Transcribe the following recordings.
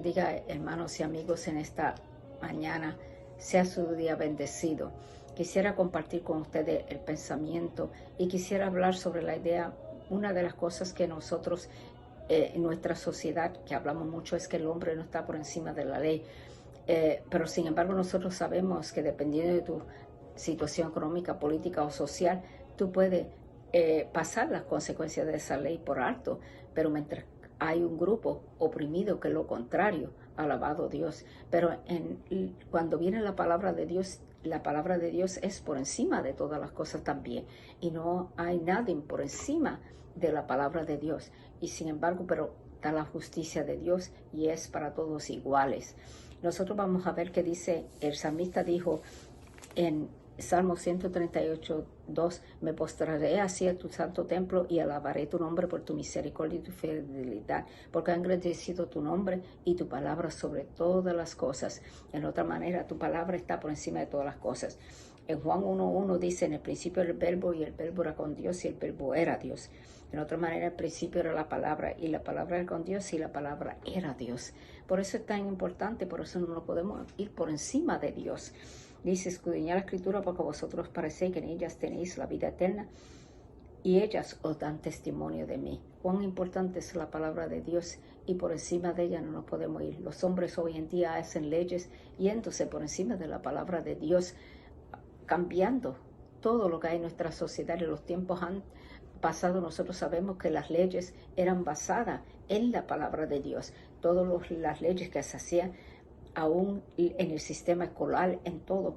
bendiga, hermanos y amigos, en esta mañana. Sea su día bendecido. Quisiera compartir con ustedes el pensamiento y quisiera hablar sobre la idea. Una de las cosas que nosotros en nuestra sociedad, que hablamos mucho, es que el hombre no está por encima de la ley. Pero sin embargo nosotros sabemos que dependiendo de tu situación económica, política o social, tú puedes pasar las consecuencias de esa ley por alto, pero mientras hay un grupo oprimido que es lo contrario, alabado Dios. Pero cuando viene la palabra de Dios es por encima de todas las cosas también, y no hay nadie por encima de la palabra de Dios. Y sin embargo, pero está la justicia de Dios y es para todos iguales. Nosotros vamos a ver qué dice el salmista. Dijo en Salmo 138:2: me postraré hacia tu santo templo y alabaré tu nombre por tu misericordia y tu fidelidad, porque ha engrandecido tu nombre y tu palabra sobre todas las cosas. En otra manera, tu palabra está por encima de todas las cosas. En Juan 1:1 dice: en el principio era el verbo, y el verbo era con Dios, y el verbo era Dios. En otra manera, el principio era la palabra, y la palabra era con Dios, y la palabra era Dios. Por eso es tan importante, por eso no podemos ir por encima de Dios. Dice: escudriñad la escritura, porque vosotros parecéis que en ellas tenéis la vida eterna, y ellas os dan testimonio de mí. Cuán importante es la palabra de Dios, y por encima de ella no nos podemos ir. Los hombres hoy en día hacen leyes yéndose por encima de la palabra de Dios, cambiando todo lo que hay en nuestra sociedad. En los tiempos pasado nosotros sabemos que las leyes eran basadas en la palabra de Dios. Todas las leyes que se hacían, aún en el sistema escolar, en todo,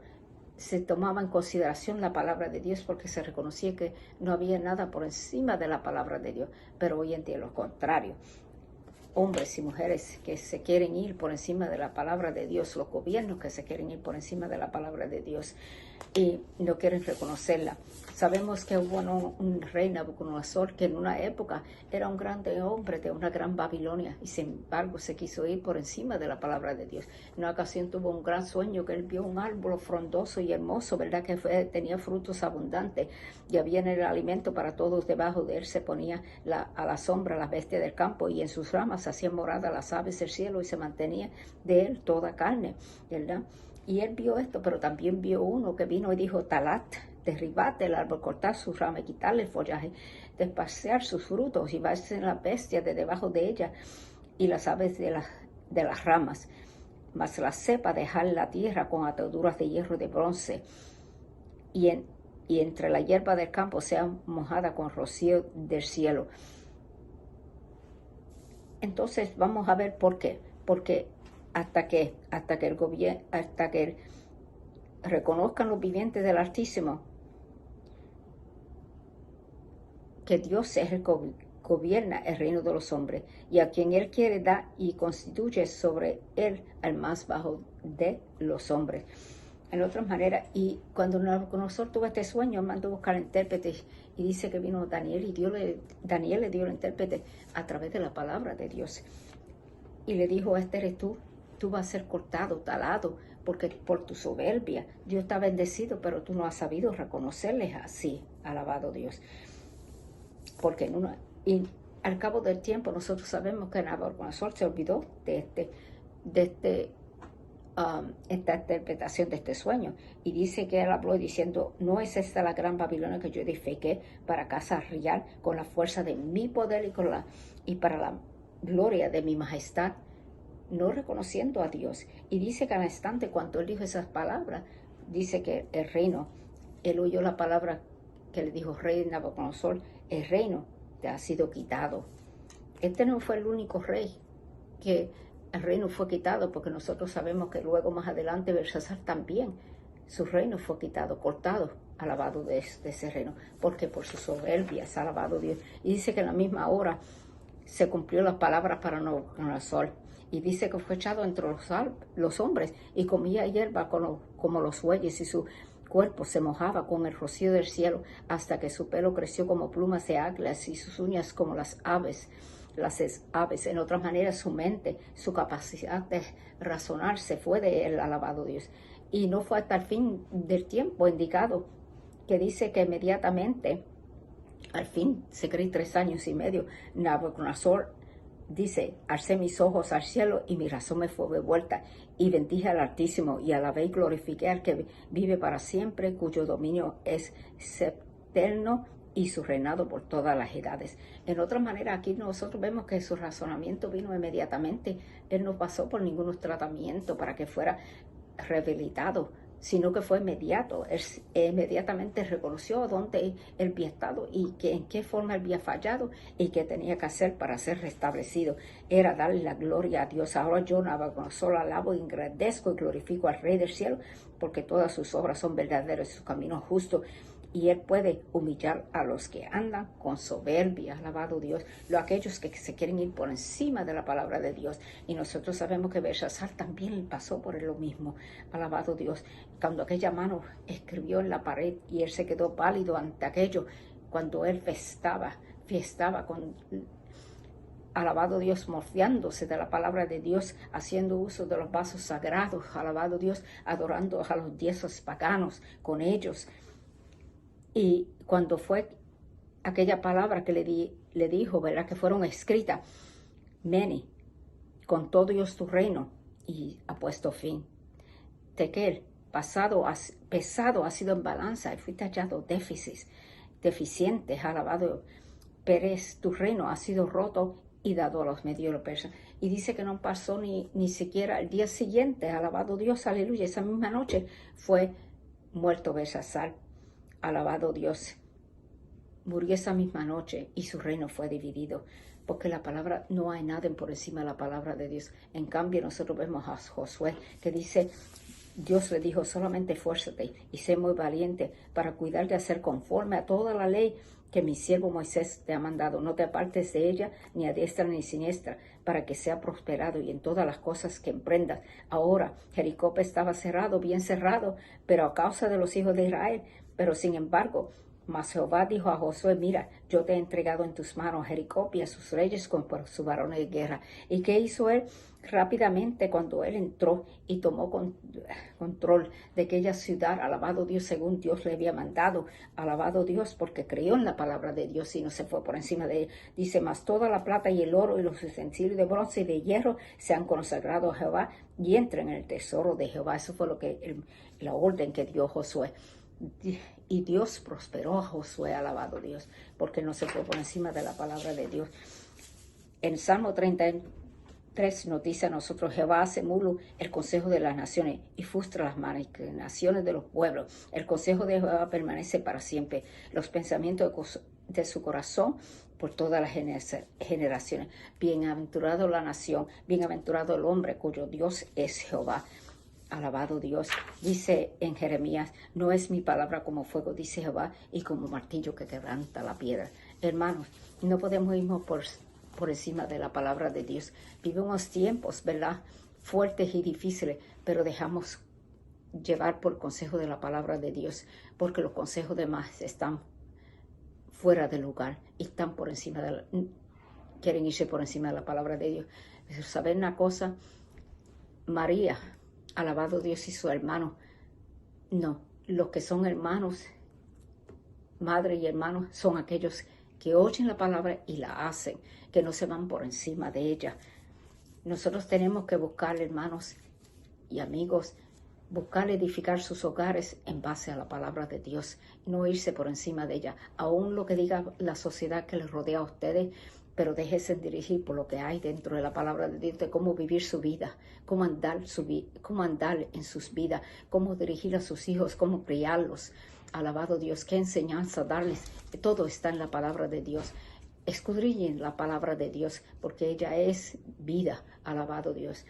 se tomaba en consideración la palabra de Dios, porque se reconocía que no había nada por encima de la palabra de Dios. Pero hoy en día lo contrario. Hombres y mujeres que se quieren ir por encima de la palabra de Dios, los gobiernos que se quieren ir por encima de la palabra de Dios y no quieren reconocerla. Sabemos que hubo un rey, Nabucodonosor, que en una época era un grande hombre de una gran Babilonia, y sin embargo se quiso ir por encima de la palabra de Dios. En una ocasión tuvo un gran sueño, que él vio un árbol frondoso y hermoso, ¿verdad? Que tenía frutos abundantes y había en el alimento para todos. Debajo de él se ponía a la sombra las bestias del campo, y en sus ramas hacían morada las aves del cielo, y se mantenía de él toda carne, ¿verdad? Y él vio esto, pero también vio uno que vino y dijo: talad, derribad el árbol, cortad sus ramas, quitarle el follaje, despaciar sus frutos, y llevarse las bestias de debajo de ella y las aves de las ramas, mas la cepa dejar la tierra con ataduras de hierro y de bronce, y entre la hierba del campo sea mojada con rocío del cielo. Entonces vamos a ver por qué. Porque hasta que reconozcan los vivientes del Altísimo que Dios es el que gobierna el reino de los hombres, y a quien Él quiere da y constituye sobre Él al más bajo de los hombres. En otras maneras, y cuando Nabucodonosor tuvo este sueño, mandó buscar intérpretes, y dice que vino Daniel, y Daniel le dio el intérprete a través de la palabra de Dios, y le dijo: este eres tú vas a ser cortado, talado, porque por tu soberbia Dios te ha bendecido, pero tú no has sabido reconocerles así, alabado Dios. Porque y al cabo del tiempo nosotros sabemos que Nabucodonosor se olvidó de esta interpretación de este sueño, y dice que él habló diciendo: no es esta la gran Babilonia que yo edifiqué para casa real con la fuerza de mi poder y para la gloria de mi majestad, no reconociendo a Dios. Y dice que al instante, cuando él dijo esas palabras, dice que el reino, él oyó la palabra que le dijo: rey Nabucodonosor, el reino te ha sido quitado. Este no fue el único rey que el reino fue quitado, porque nosotros sabemos que luego más adelante Belsasar también, su reino fue quitado, cortado, alabado de ese reino, porque por su soberbia es alabado Dios. Y dice que en la misma hora se cumplió las palabras para Nabucodonosor, y dice que fue echado entre los hombres, y comía hierba como los bueyes, y su cuerpo se mojaba con el rocío del cielo, hasta que su pelo creció como plumas de águilas, y sus uñas como las aves. En otras maneras, su mente, su capacidad de razonar se fue de él, alabado Dios. Y no fue hasta el fin del tiempo indicado, que dice que inmediatamente, al fin, se cree 3 años y medio, Nabucodonosor Dice, alcé mis ojos al cielo y mi razón me fue devuelta, y bendije al Altísimo, y alabé y glorifiqué al que vive para siempre, cuyo dominio es eterno y su reinado por todas las edades. En otra manera, aquí nosotros vemos que su razonamiento vino inmediatamente. Él no pasó por ningún tratamiento para que fuera rehabilitado, sino que fue inmediato. Él inmediatamente reconoció dónde él había estado y que, en qué forma él había fallado y qué tenía que hacer para ser restablecido. Era darle la gloria a Dios. Ahora yo, Nabucodonosor, alabo, engrandezco y glorifico al Rey del cielo, porque todas sus obras son verdaderas y sus caminos justos. Y él puede humillar a los que andan con soberbia, alabado Dios, aquellos que se quieren ir por encima de la palabra de Dios. Y nosotros sabemos que Belsasar también pasó por lo mismo, alabado Dios. Cuando aquella mano escribió en la pared y él se quedó pálido ante aquello, cuando él fiestaba con, alabado Dios, morfiándose de la palabra de Dios, haciendo uso de los vasos sagrados, alabado Dios, adorando a los dioses paganos con ellos. Y cuando fue aquella palabra que le dijo, ¿verdad?, que fueron escritas, Mene, con todo Dios tu reino, y ha puesto fin. Tekel, pesado ha sido en balanza, y fuiste hallado deficientes, alabado. Pérez, tu reino ha sido roto y dado a los medios persas. Y dice que no pasó ni siquiera el día siguiente, alabado Dios, aleluya. Esa misma noche fue muerto Belsasar. Alabado Dios, murió esa misma noche y su reino fue dividido, porque la palabra, no hay nada por encima de la palabra de Dios. En cambio, nosotros vemos a Josué que dice, Dios le dijo, solamente esfuérzate y sé muy valiente para cuidar de hacer conforme a toda la ley que mi siervo Moisés te ha mandado. No te apartes de ella, ni a diestra ni siniestra, para que sea prosperado y en todas las cosas que emprendas. Ahora, Jericó estaba cerrado, bien cerrado, pero a causa de los hijos de Israel. Pero sin embargo, mas Jehová dijo a Josué, mira, yo te he entregado en tus manos Jericó y a sus reyes con sus varones de guerra. ¿Y qué hizo él? Rápidamente, cuando él entró y tomó control de aquella ciudad, alabado Dios, según Dios le había mandado, alabado Dios, porque creyó en la palabra de Dios y no se fue por encima de ella. Dice, mas toda la plata y el oro y los utensilios de bronce y de hierro se han consagrado a Jehová y entren en el tesoro de Jehová. Eso fue lo que la orden que dio Josué. Y Dios prosperó a Josué, alabado Dios, porque no se fue por encima de la palabra de Dios. En Salmo 33 nos dice a nosotros, Jehová hace nulo el consejo de las naciones y frustra las maquinaciones de los pueblos. El consejo de Jehová permanece para siempre, los pensamientos de su corazón por todas las generaciones. Bienaventurado la nación, bienaventurado el hombre cuyo Dios es Jehová. Alabado Dios. Dice en Jeremías, no es mi palabra como fuego, dice Jehová, y como martillo que quebranta la piedra. Hermanos, no podemos irnos por encima de la palabra de Dios. Vivimos tiempos, ¿verdad?, fuertes y difíciles, pero dejamos llevar por el consejo de la palabra de Dios, porque los consejos de más están fuera del lugar y están por encima quieren irse por encima de la palabra de Dios. Pero ¿saben una cosa? María, alabado Dios, y su hermano, no, los que son hermanos, madre y hermanos, son aquellos que oyen la palabra y la hacen, que no se van por encima de ella. Nosotros tenemos que buscar, hermanos y amigos, buscar edificar sus hogares en base a la palabra de Dios, no irse por encima de ella, aún lo que diga la sociedad que les rodea a ustedes, pero déjense dirigir por lo que hay dentro de la palabra de Dios, de cómo vivir su vida, cómo andar en sus vidas, cómo dirigir a sus hijos, cómo criarlos. Alabado Dios, qué enseñanza darles. Todo está en la palabra de Dios. Escudriñen la palabra de Dios, porque ella es vida. Alabado Dios.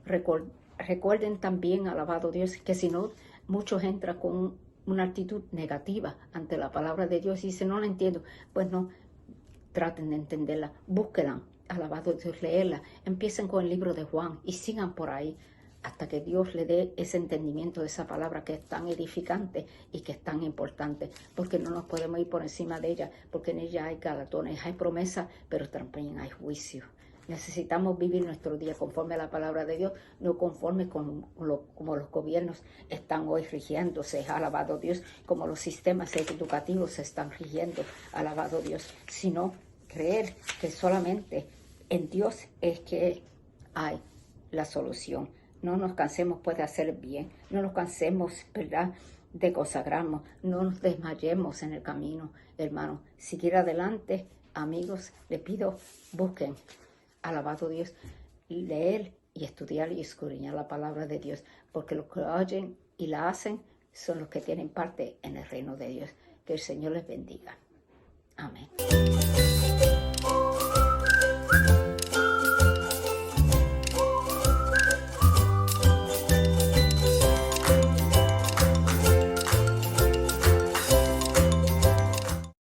Recuerden también, alabado Dios, que si no, muchos entran con una actitud negativa ante la palabra de Dios y dicen, no la entiendo. Pues no, traten de entenderla, búsquenla, alabado Dios, leerla, empiecen con el libro de Juan y sigan por ahí hasta que Dios le dé ese entendimiento de esa palabra que es tan edificante y que es tan importante, porque no nos podemos ir por encima de ella, porque en ella hay galardones, hay promesas, pero también hay juicio. Necesitamos vivir nuestro día conforme a la palabra de Dios, no conforme como los gobiernos están hoy rigiéndose, alabado Dios, como los sistemas educativos se están rigiendo, alabado Dios, sino creer que solamente En Dios es que hay la solución. No nos cansemos pues de hacer el bien, no nos cansemos, ¿verdad?, de consagrarnos, no nos desmayemos en el camino, hermano. Seguir adelante, amigos, les pido, busquen, alabado Dios, leer y estudiar y escudriñar la palabra de Dios, porque los que oyen y la hacen son los que tienen parte en el reino de Dios. Que el Señor les bendiga. Amén.